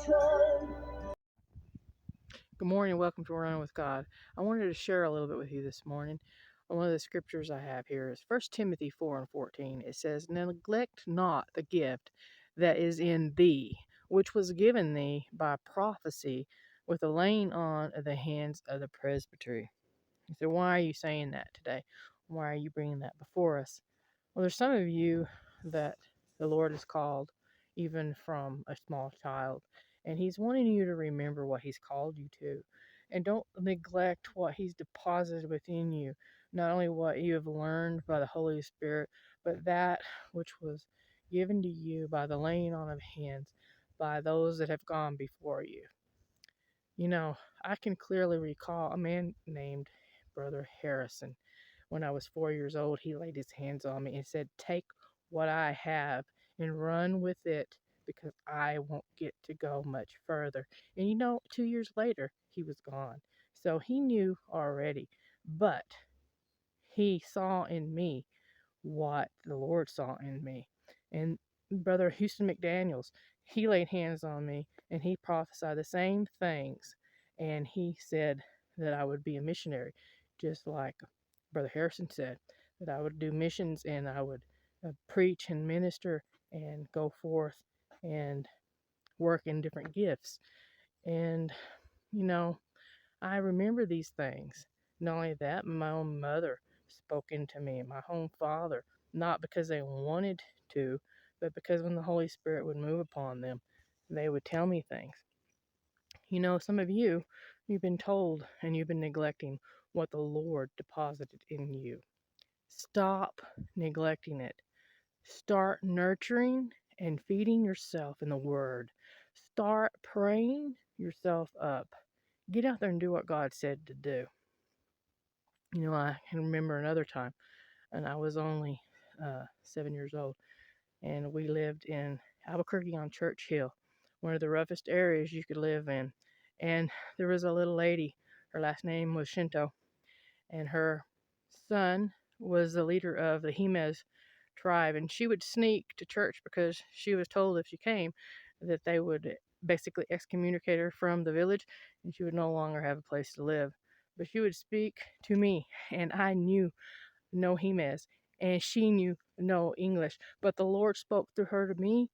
Good morning, welcome to Running with God. I wanted to share a little bit with you this morning. One of the scriptures I have here is 1 Timothy 4:14. It says, "Neglect not the gift that is in thee, which was given thee by prophecy with the laying on of the hands of the presbytery." You say, why are you saying that today? Why are you bringing that before us? Well, there's some of you that the Lord has called even from a small child, and He's wanting you to remember what He's called you to. And don't neglect what He's deposited within you, not only what you have learned by the Holy Spirit, but that which was given to you by the laying on of hands by those that have gone before you. You know, I can clearly recall a man named Brother Harrison. When I was 4 years old, he laid his hands on me and said, "Take what I have and run with it because I won't get to go much further." And 2 years later, he was gone. So he knew already, but he saw in me what the Lord saw in me. And Brother Houston McDaniels, he laid hands on me and he prophesied the same things. And he said that I would be a missionary, just like Brother Harrison said, that I would do missions and I would preach and minister and go forth and work in different gifts. And, you know, I remember these things. Not only that, my own mother spoke into me, my own father, not because they wanted to, but because when the Holy Spirit would move upon them, they would tell me things. Some of you've been told and you've been neglecting what the Lord deposited in you. Stop neglecting it. Start nurturing and feeding yourself in the Word. Start praying yourself up. Get out there and do what God said to do. I can remember another time, and I was only 7 years old, and we lived in Albuquerque on Church Hill, one of the roughest areas you could live in. And there was a little lady, her last name was Shinto, and her son was the leader of the Jemez tribe, and she would sneak to church because she was told if she came that they would basically excommunicate her from the village and she would no longer have a place to live. But she would speak to me, and I knew no Jemez, and she knew no English, but the Lord spoke through her to me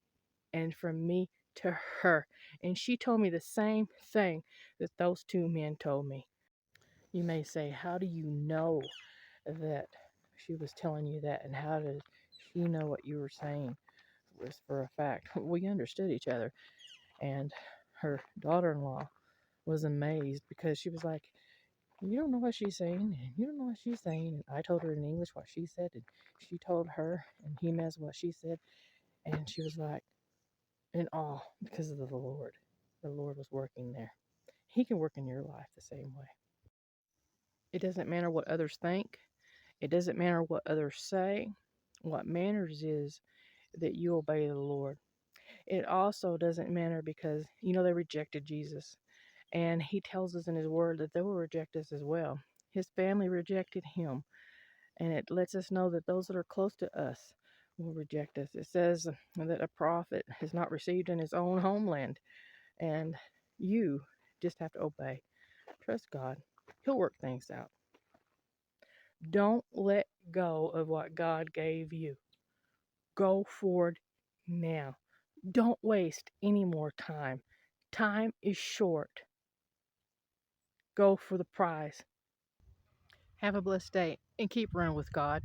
and from me to her, and she told me the same thing that those two men told me. You may say, how do you know that she was telling you that, and how did she know what you were saying was for a fact? We understood each other, and her daughter-in-law was amazed because she was like, "You don't know what she's saying, and you don't know what she's saying." And I told her in English what she said, and she told her in Jemez what she said, and she was like in awe because of the Lord. The Lord was working there. He can work in your life the same way. It doesn't matter what others think. It doesn't matter what others say. What matters is that you obey the Lord. It also doesn't matter because, they rejected Jesus. And He tells us in His Word that they will reject us as well. His family rejected Him. And it lets us know that those that are close to us will reject us. It says that a prophet is not received in his own homeland. And you just have to obey. Trust God. He'll work things out. Don't let go of what God gave you. Go forward now. Don't waste any more time. Time is short. Go for the prize. Have a blessed day and keep running with God.